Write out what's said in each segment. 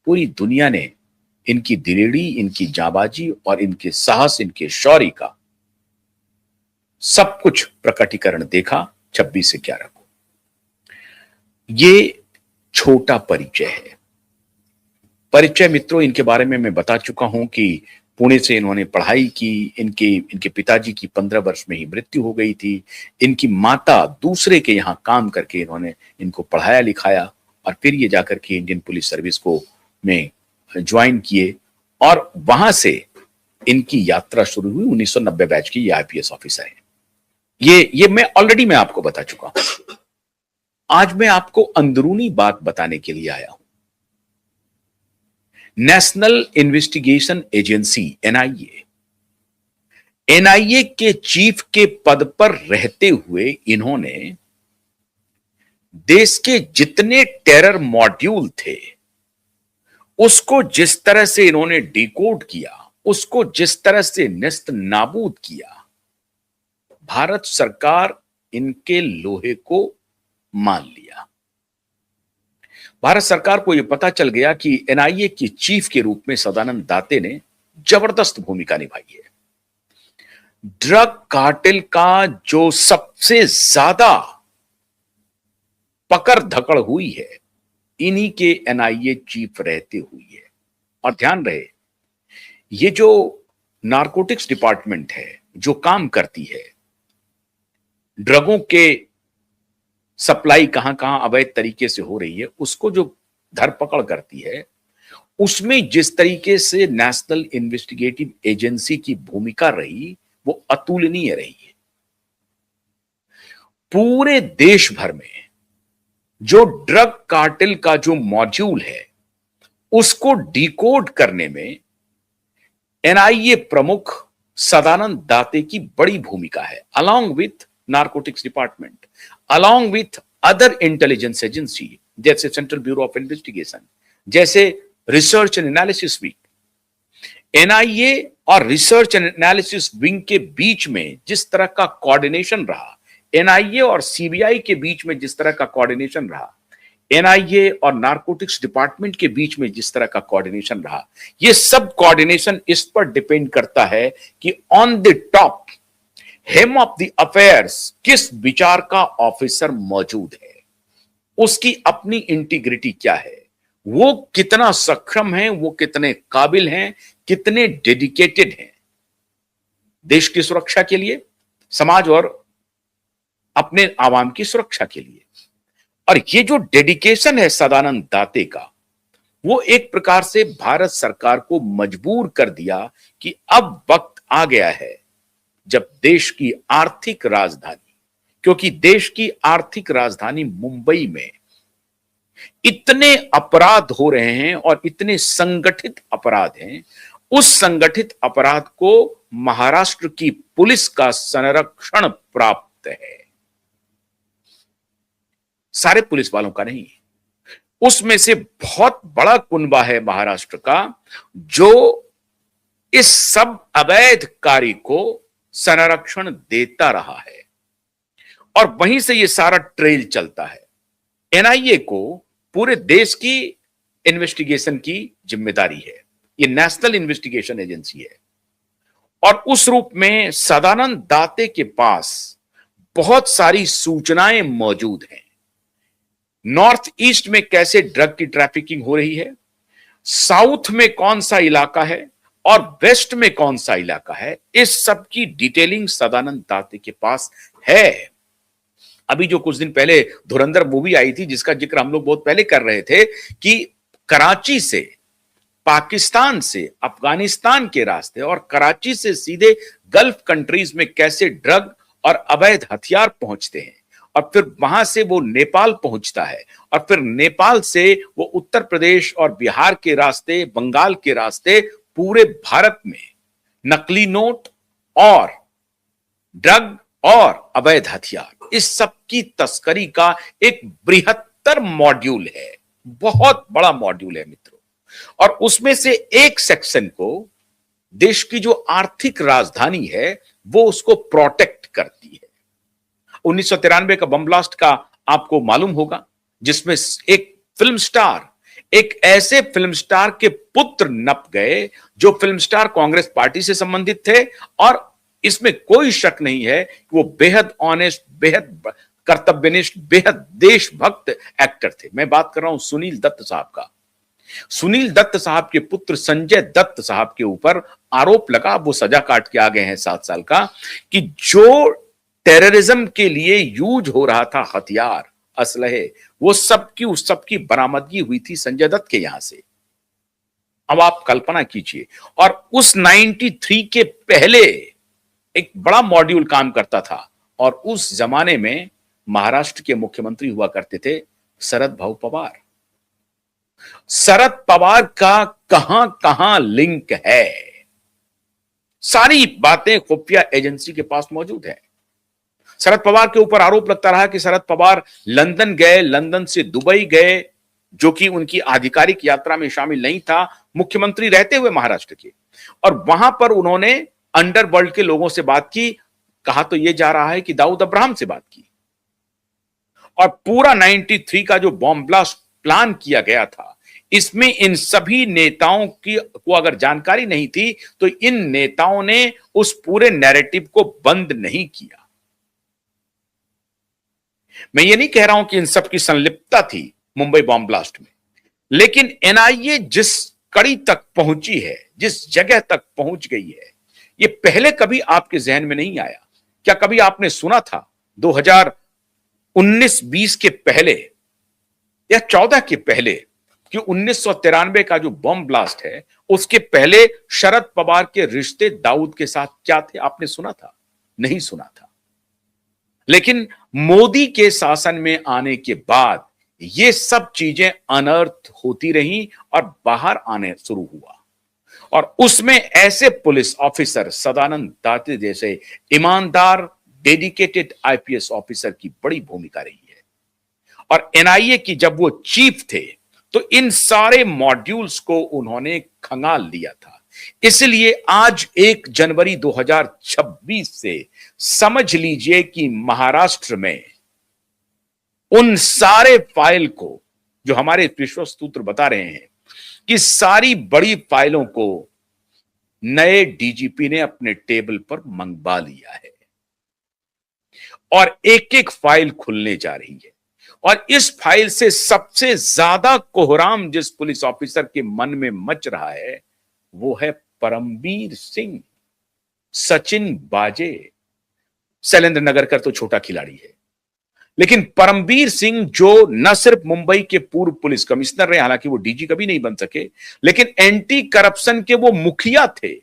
पूरी दुनिया ने इनकी दिलेरी, इनकी जाबाजी और इनके साहस, इनके शौर्य का सब कुछ प्रकटीकरण देखा 26 से 11 को। ये छोटा परिचय है। परिचय मित्रों, इनके बारे में मैं बता चुका हूं कि पुणे से इन्होंने पढ़ाई की। इनके पिताजी की 15 वर्ष में ही मृत्यु हो गई थी। इनकी माता दूसरे के यहां काम करके इन्होंने इनको पढ़ाया लिखाया और फिर ये जाकर के इंडियन पुलिस सर्विस को में ज्वाइन किए और वहां से इनकी यात्रा शुरू हुई। 1990 बैच की ये आईपीएस ऑफिसर है। ये मैं आपको बता चुका हूं। आज मैं आपको अंदरूनी बात बताने के लिए आया हूं। नेशनल इन्वेस्टिगेशन एजेंसी एनआईए के चीफ के पद पर रहते हुए इन्होंने देश के जितने टेरर मॉड्यूल थे उसको जिस तरह से इन्होंने डिकोड किया, उसको जिस तरह से नेस्त नाबूद किया, भारत सरकार इनके लोहे को मान लिया। भारत सरकार को यह पता चल गया कि एनआईए की चीफ के रूप में सदानंद दाते ने जबरदस्त भूमिका निभाई है। ड्रग कार्टेल का जो सबसे ज्यादा पकड़ धकड़ हुई है, इन्हीं के एनआईए चीफ रहते हुई है। और ध्यान रहे, ये जो नारकोटिक्स डिपार्टमेंट है जो काम करती है, ड्रगों के सप्लाई कहां कहां अवैध तरीके से हो रही है, उसको जो धरपकड़ करती है, उसमें जिस तरीके से नेशनल इन्वेस्टिगेटिव एजेंसी की भूमिका रही वो अतुलनीय रही है। पूरे देश भर में जो ड्रग कार्टेल का जो मॉड्यूल है उसको डिकोड करने में एनआईए प्रमुख सदानंद दाते की बड़ी भूमिका है, along with narcotics department, along with other intelligence agency जैसे सेंट्रल ब्यूरो ऑफ इन्वेस्टिगेशन, जैसे research and analysis wing. NIA और रिसर्च एंड एनालिसिस विंग के बीच में जिस तरह का कोऑर्डिनेशन रहा, एनआईए और सीबीआई के बीच में जिस तरह का कोऑर्डिनेशन रहा, एनआईए और नारकोटिक्स डिपार्टमेंट के बीच में जिस तरह का कोऑर्डिनेशन रहा, ये सब कोऑर्डिनेशन इस पर डिपेंड करता है कि on the top helm of the affairs किस विचार का ऑफिसर मौजूद है, उसकी अपनी इंटीग्रिटी क्या है, वो कितना सक्षम है, वो कितने काबिल हैं, कितने डेडिकेटेड हैं देश की सुरक्षा के लिए, समाज और अपने आवाम की सुरक्षा के लिए। और ये जो डेडिकेशन है सदानंद दाते का, वो एक प्रकार से भारत सरकार को मजबूर कर दिया कि अब वक्त आ गया है जब देश की आर्थिक राजधानी, क्योंकि देश की आर्थिक राजधानी मुंबई में इतने अपराध हो रहे हैं और इतने संगठित अपराध हैं, उस संगठित अपराध को महाराष्ट्र की पुलिस का संरक्षण प्राप्त है। सारे पुलिस वालों का नहीं, उसमें से बहुत बड़ा कुनबा है महाराष्ट्र का जो इस सब अवैध कार्य को संरक्षण देता रहा है और वहीं से यह सारा ट्रेल चलता है। एनआईए को पूरे देश की इन्वेस्टिगेशन की जिम्मेदारी है, ये नेशनल इन्वेस्टिगेशन एजेंसी है और उस रूप में सदानंद दाते के पास बहुत सारी सूचनाएं मौजूद हैं। नॉर्थ ईस्ट में कैसे ड्रग की ट्रैफिकिंग हो रही है, साउथ में कौन सा इलाका है और वेस्ट में कौन सा इलाका है, इस सब की डिटेलिंग सदानंद दाते के पास है। अभी जो कुछ दिन पहले धुरंधर मूवी आई थी जिसका जिक्र हम लोग बहुत पहले कर रहे थे कि कराची से, पाकिस्तान से, अफगानिस्तान के रास्ते और कराची से सीधे गल्फ कंट्रीज में कैसे ड्रग और अवैध हथियार पहुंचते हैं और फिर वहां से वो नेपाल पहुंचता है और फिर नेपाल से वो उत्तर प्रदेश और बिहार के रास्ते, बंगाल के रास्ते पूरे भारत में नकली नोट और ड्रग और अवैध हथियार, इस सब की तस्करी का एक बृहत्तर मॉड्यूल है, बहुत बड़ा मॉड्यूल है मित्रों। और उसमें से एक सेक्शन को देश की जो आर्थिक राजधानी है वो उसको प्रोटेक्ट करती है। 1993 का बम ब्लास्ट का आपको मालूम होगा, जिसमें एक फिल्म स्टार एक ऐसे फिल्म स्टार के पुत्र नप गए जो फिल्म स्टार कांग्रेस पार्टी से संबंधित थे, और इसमें कोई शक नहीं है कि वो बेहद ऑनेस्ट, बेहद कर्तव्यनिष्ठ, बेहद देशभक्त एक्टर थे। मैं बात कर रहा हूं सुनील दत्त साहब का। सुनील दत्त साहब के पुत्र संजय दत्त साहब के ऊपर आरोप लगा, वो सजा काट के आ गए हैं 7 साल का, कि जो टेररिज्म के लिए यूज हो रहा था हथियार, असलहे, वो उस सबकी बरामदगी हुई थी संजय दत्त के यहां से। अब आप कल्पना कीजिए, और उस 93 के पहले एक बड़ा मॉड्यूल काम करता था, और उस जमाने में महाराष्ट्र के मुख्यमंत्री हुआ करते थे शरद भाऊ पवार। शरद पवार का कहां कहां लिंक है, सारी बातें खुफिया एजेंसी के पास मौजूद है। शरद पवार के ऊपर आरोप लगता रहा कि शरद पवार लंदन गए, लंदन से दुबई गए, जो कि उनकी आधिकारिक यात्रा में शामिल नहीं था, मुख्यमंत्री रहते हुए महाराष्ट्र के, और वहां पर उन्होंने अंडरवर्ल्ड के लोगों से बात की। कहा तो यह जा रहा है कि दाऊद अब्राहम से बात की, और पूरा 93 का जो बॉम्ब ब्लास्ट प्लान किया गया था, इसमें इन सभी नेताओं की को अगर जानकारी नहीं थी तो इन नेताओं ने उस पूरे नैरेटिव को बंद नहीं किया। मैं ये नहीं कह रहा हूं कि इन सब की संलिप्तता थी मुंबई बॉम्ब ब्लास्ट में, लेकिन एनआईए जिस कड़ी तक पहुंची है, जिस जगह तक पहुंच गई है, ये पहले कभी आपके जहन में नहीं आया। क्या कभी आपने सुना था 2019-20 के पहले या 14 के पहले कि 1993 का जो बॉम्ब ब्लास्ट है, उसके पहले शरद पवार के रिश्ते दाऊद के साथ क्या थे? आपने सुना था? नहीं सुना था। लेकिन मोदी के शासन में आने के बाद ये सब चीजें अनर्थ होती रही और बाहर आने शुरू हुआ, और उसमें ऐसे पुलिस ऑफिसर सदानंद दाते जैसे ईमानदार, डेडिकेटेड आईपीएस ऑफिसर की बड़ी भूमिका रही है। और एनआईए की जब वो चीफ थे तो इन सारे मॉड्यूल्स को उन्होंने खंगाल लिया था। इसलिए आज 1 जनवरी 2026 से समझ लीजिए कि महाराष्ट्र में उन सारे फाइल को, जो हमारे विश्वस्त सूत्र बता रहे हैं कि सारी बड़ी फाइलों को नए डीजीपी ने अपने टेबल पर मंगवा लिया है, और एक एक फाइल खुलने जा रही है। और इस फाइल से सबसे ज्यादा कोहराम जिस पुलिस ऑफिसर के मन में मच रहा है वो है परमबीर सिंह। सचिन बाजे, शैलेंद्र नगरकर तो छोटा खिलाड़ी है, लेकिन परमबीर सिंह जो न सिर्फ मुंबई के पूर्व पुलिस कमिश्नर रहे, हालांकि वो डीजी कभी नहीं बन सके, लेकिन एंटी करप्शन के वो मुखिया थे।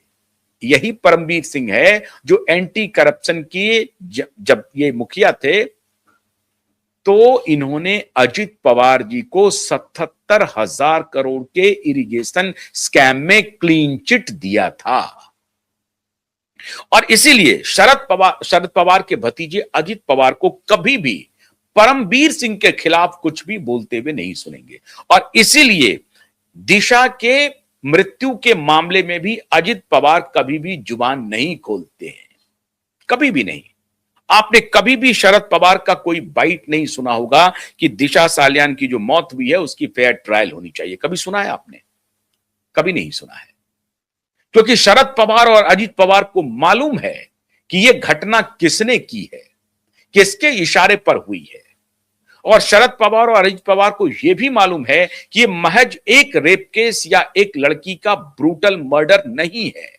यही परमबीर सिंह है जो एंटी करप्शन की जब ये मुखिया थे तो इन्होंने अजित पवार जी को 77,000 करोड़ के इरिगेशन स्कैम में क्लीन चिट दिया था। और इसीलिए शरद पवार के भतीजे अजित पवार को कभी भी परमबीर सिंह के खिलाफ कुछ भी बोलते हुए नहीं सुनेंगे। और इसीलिए दिशा के मृत्यु के मामले में भी अजित पवार कभी भी जुबान नहीं खोलते हैं, कभी भी नहीं। आपने कभी भी शरद पवार का कोई बाइट नहीं सुना होगा कि दिशा सालियान की जो मौत हुई है उसकी फेयर ट्रायल होनी चाहिए। कभी सुना है आपने? कभी नहीं सुना है, क्योंकि शरद पवार और अजित पवार को मालूम है कि यह घटना किसने की है, किसके इशारे पर हुई है। और शरद पवार और अजित पवार को यह भी मालूम है कि यह महज एक रेप केस या एक लड़की का ब्रूटल मर्डर नहीं है,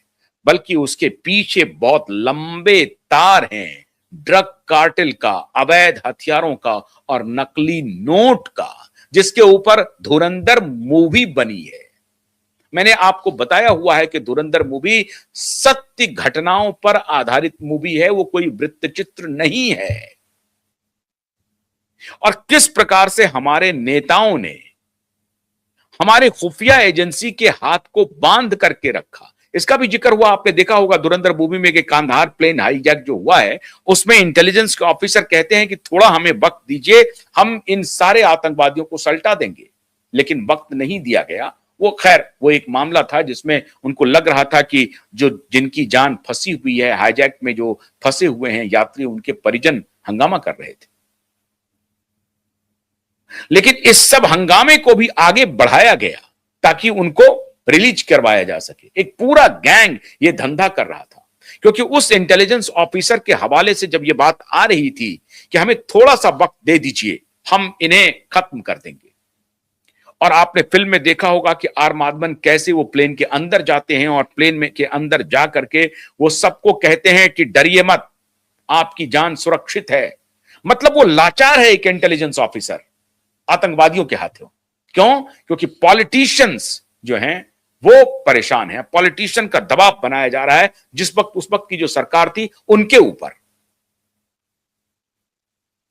बल्कि उसके पीछे बहुत लंबे तार हैं, ड्रग कार्टेल का, अवैध हथियारों का और नकली नोट का, जिसके ऊपर धुरंधर मूवी बनी है। मैंने आपको बताया हुआ है कि धुरंधर मूवी सत्य घटनाओं पर आधारित मूवी है, वो कोई वृत्तचित्र नहीं है। और किस प्रकार से हमारे नेताओं ने हमारे खुफिया एजेंसी के हाथ को बांध करके रखा, इसका भी जिक्र हुआ। आपने देखा होगा धुरंधर मूवी में कि कांधार प्लेन हाईजैक जो हुआ है उसमें इंटेलिजेंस के ऑफिसर कहते हैं कि थोड़ा हमें वक्त दीजिए, हम इन सारे आतंकवादियों को सल्टा देंगे, लेकिन वक्त नहीं दिया गया। वो खैर वो एक मामला था जिसमें उनको लग रहा था कि जो जिनकी जान फंसी हुई है हाईजैक में, जो फंसे हुए हैं यात्री, उनके परिजन हंगामा कर रहे थे। लेकिन इस सब हंगामे को भी आगे बढ़ाया गया ताकि उनको रिलीज करवाया जा सके। एक पूरा गैंग ये धंधा कर रहा था, क्योंकि उस इंटेलिजेंस ऑफिसर के हवाले से जब ये बात आ रही थी कि हमें थोड़ा सा वक्त दे दीजिए, हम इन्हें खत्म कर देंगे। और आपने फिल्म में देखा होगा कि आर माधवन कैसे वो प्लेन के अंदर जाते हैं और प्लेन में के अंदर जा करके वो सबको कहते हैं कि डरिए मत, आपकी जान सुरक्षित है। मतलब वो लाचार है एक इंटेलिजेंस ऑफिसर आतंकवादियों के हाथों। क्यों? क्योंकि पॉलिटिशियंस जो हैं वो परेशान हैं, पॉलिटिशियन का दबाव बनाया जा रहा है जिस वक्त उस वक्त की जो सरकार थी उनके ऊपर।